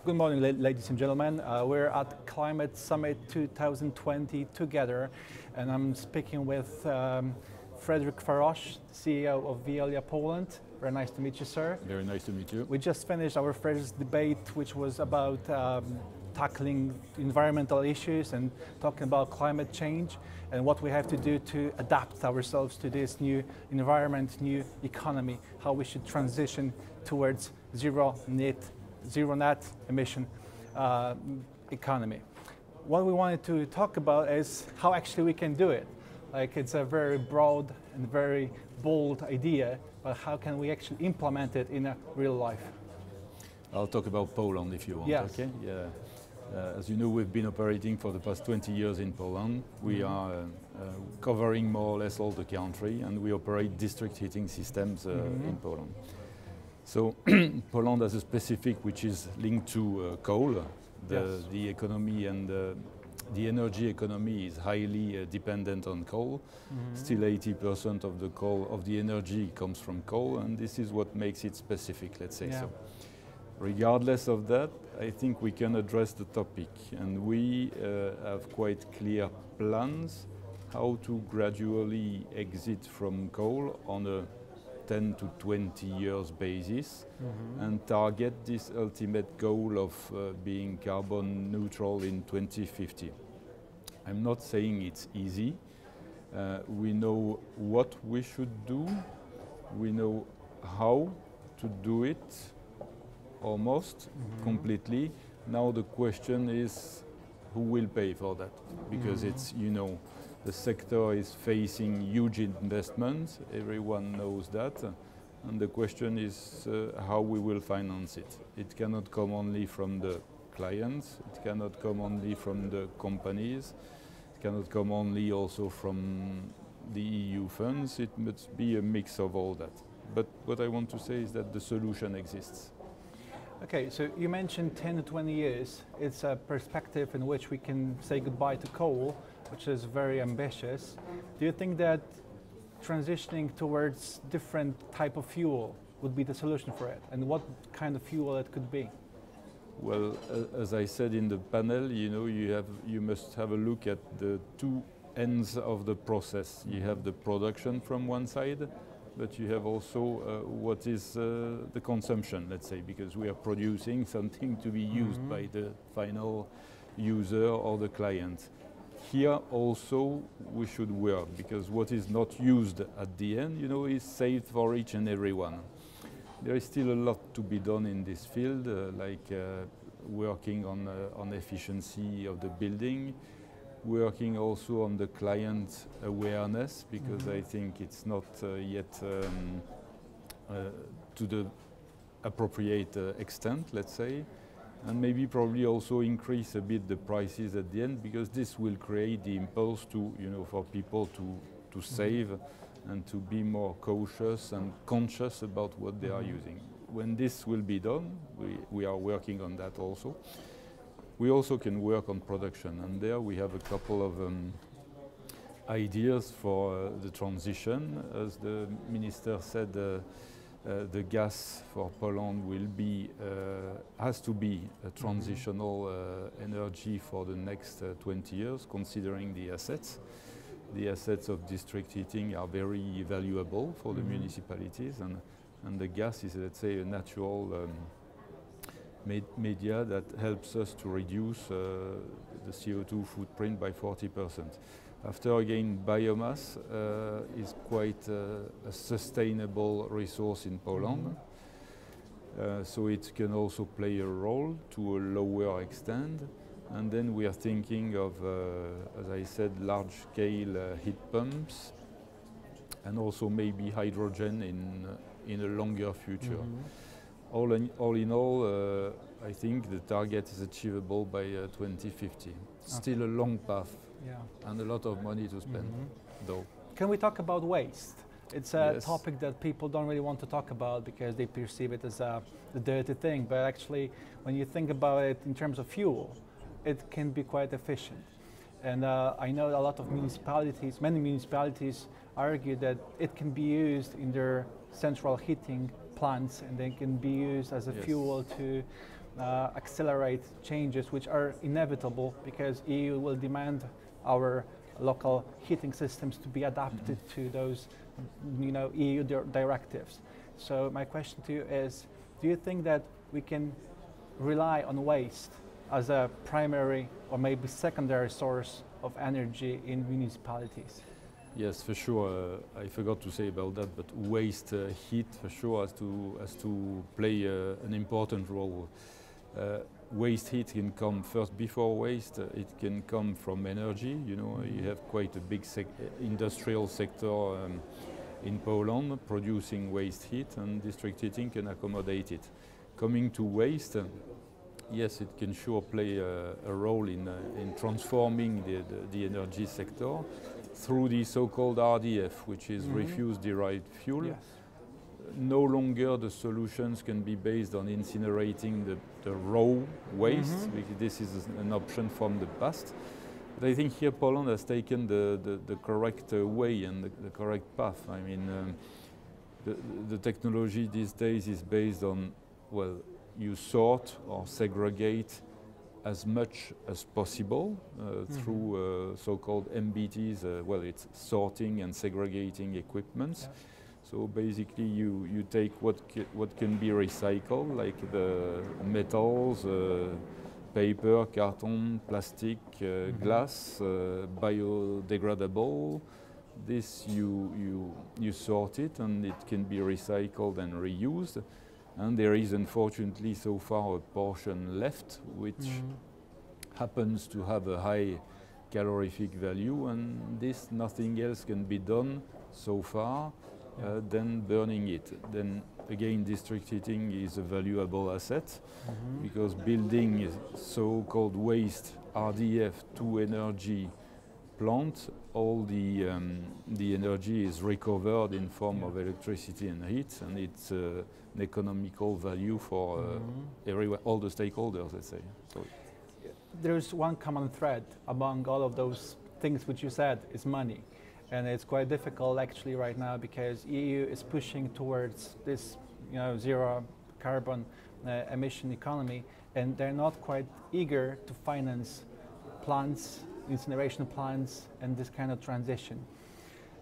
Good morning, ladies and gentlemen. We're at Climate Summit 2020 together, and I'm speaking with Frederic Faroche, CEO of Veolia Poland. Very nice to meet you, sir. Very nice to meet you. We just finished our first debate, which was about tackling environmental issues and talking about climate change and what we have to do to adapt ourselves to this new environment, new economy, how we should transition towards zero net emission economy. What we wanted to talk about is how actually we can do it. Like, it's a very broad and very bold idea, but how can we actually implement it in a real life? I'll talk about Poland if you want. Yes. Okay. Yeah. As you know, we've been operating for the past 20 years in Poland. We are covering more or less all the country, and we operate district heating systems in Poland. So Poland has a specific which is linked to coal. The economy and the energy economy is highly dependent on coal. Still 80% of the energy comes from coal, and this is what makes it specific, let's say so. Regardless of that, I think we can address the topic, and we have quite clear plans how to gradually exit from coal on a 10 to 20 years basis and target this ultimate goal of being carbon neutral in 2050. I'm not saying it's easy. We know what we should do. We know how to do it almost completely. Now the question is who will pay for that? Because it's, you know, the sector is facing huge investments, everyone knows that, and the question is how we will finance it. It cannot come only from the clients, it cannot come only from the companies, it cannot come only also from the EU funds, it must be a mix of all that. But what I want to say is that the solution exists. Okay, so you mentioned 10 to 20 years. It's a perspective in which we can say goodbye to coal, which is very ambitious. Do you think that transitioning towards different type of fuel would be the solution for it? And what kind of fuel it could be? Well, as I said in the panel, you know, you must have a look at the two ends of the process. You have the production from one side, but you have also what is the consumption, let's say, because we are producing something to be used by the final user or the client. Here also we should work, because what is not used at the end, you know, is saved for each and every one. There is still a lot to be done in this field, like working on efficiency of the building, working also on the client awareness, because I think it's not yet to the appropriate extent, let's say, and maybe probably also increase a bit the prices at the end, because this will create the impulse to, you know, for people to save and to be more cautious and conscious about what they are using. When this will be done, we are working on that also. We also can work on production, and there we have a couple of ideas for the transition. As the minister said, the gas for Poland will be, has to be a transitional energy for the next 20 years, considering the assets. The assets of district heating are very valuable for the municipalities, and the gas is, let's say, a natural media that helps us to reduce the CO2 footprint by 40%. After, again, biomass is quite a sustainable resource in Poland, so it can also play a role to a lower extent. And then we are thinking of, as I said, large-scale heat pumps, and also maybe hydrogen in a longer future. All in all, I think the target is achievable by 2050. Still a long path, and a lot of money to spend, though. Can we talk about waste? It's a topic that people don't really want to talk about because they perceive it as a dirty thing, but actually, when you think about it in terms of fuel, it can be quite efficient. And I know a lot of municipalities, many municipalities argue that it can be used in their central heating plants, and they can be used as a fuel to accelerate changes which are inevitable because EU will demand our local heating systems to be adapted to those, EU directives. So my question to you is, do you think that we can rely on waste as a primary or maybe secondary source of energy in municipalities? Yes, for sure. I forgot to say about that, but waste heat for sure has to play an important role. Waste heat can come first before waste. It can come from energy. You have quite a big industrial sector in Poland producing waste heat, and district heating can accommodate it. Coming to waste, yes, it can sure play a role in transforming the energy sector through the so-called RDF, which is refuse-derived fuel. Yes. No longer the solutions can be based on incinerating the raw waste, because this is an option from the past. But I think here Poland has taken the correct way and the correct path. I mean, the technology these days is based on, well, you sort or segregate as much as possible through so-called MBTs. Well, it's sorting and segregating equipments. Yeah. So basically, you take what can be recycled, like the metals, paper, carton, plastic, glass, biodegradable. This you sort it, and it can be recycled and reused. And there is unfortunately so far a portion left which happens to have a high calorific value, and this nothing else can be done so far than burning it. Then again, district heating is a valuable asset because building so-called waste RDF to energy plant, all the energy is recovered in form of electricity and heat, and it's an economical value for everyone, all the stakeholders, let's say. So there's one common thread among all of those things which you said is money, and it's quite difficult actually right now because EU is pushing towards this, zero carbon emission economy, and they're not quite eager to finance plants, incineration plants, and this kind of transition.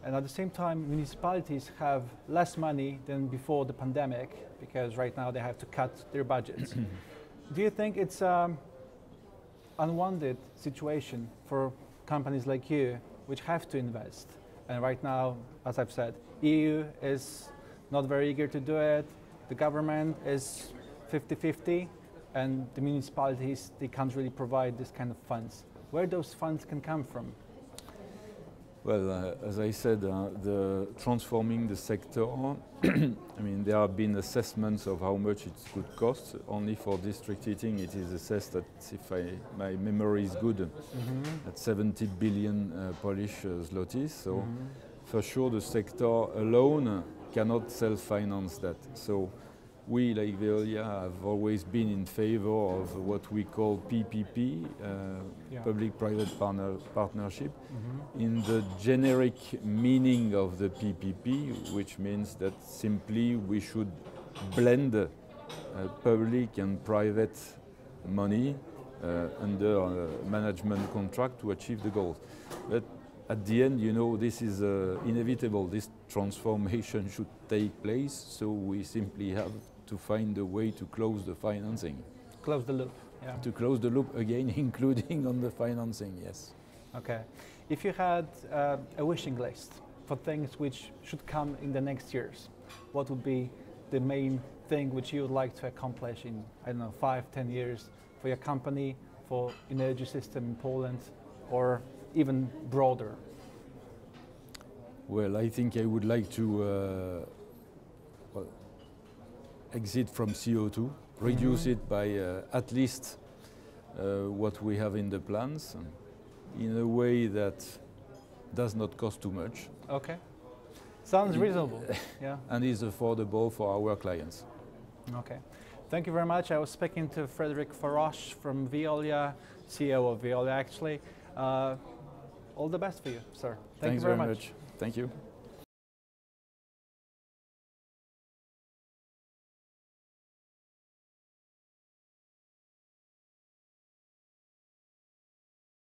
And at the same time, municipalities have less money than before the pandemic because right now they have to cut their budgets. Do you think it's an unwanted situation for companies like you, which have to invest? And right now, as I've said, EU is not very eager to do it. The government is 50-50, and the municipalities, they can't really provide this kind of funds. Where those funds can come from? Well, as I said, the transforming the sector, I mean, there have been assessments of how much it could cost. Only for district heating, it is assessed that, if my memory is good, at 70 billion Polish zlotys. So for sure, the sector alone cannot self-finance that. So we, like Veolia, have always been in favor of what we call PPP, public-private partnership, in the generic meaning of the PPP, which means that simply we should blend public and private money under a management contract to achieve the goals. But at the end, this is inevitable. This transformation should take place, so we simply have to find a way to close the financing. Close the loop, yeah. To close the loop again, including on the financing, yes. Okay. If you had a wishing list for things which should come in the next years, what would be the main thing which you would like to accomplish in, 5-10 years for your company, for energy system in Poland, or even broader? Well, I think I would like to exit from CO2, reduce it by at least what we have in the plans, in a way that does not cost too much. Okay. Sounds reasonable. Yeah. And is affordable for our clients. Okay. Thank you very much. I was speaking to Frederic Faroche from Veolia, CEO of Veolia actually. All the best for you, sir. Thank you very much. Thank you.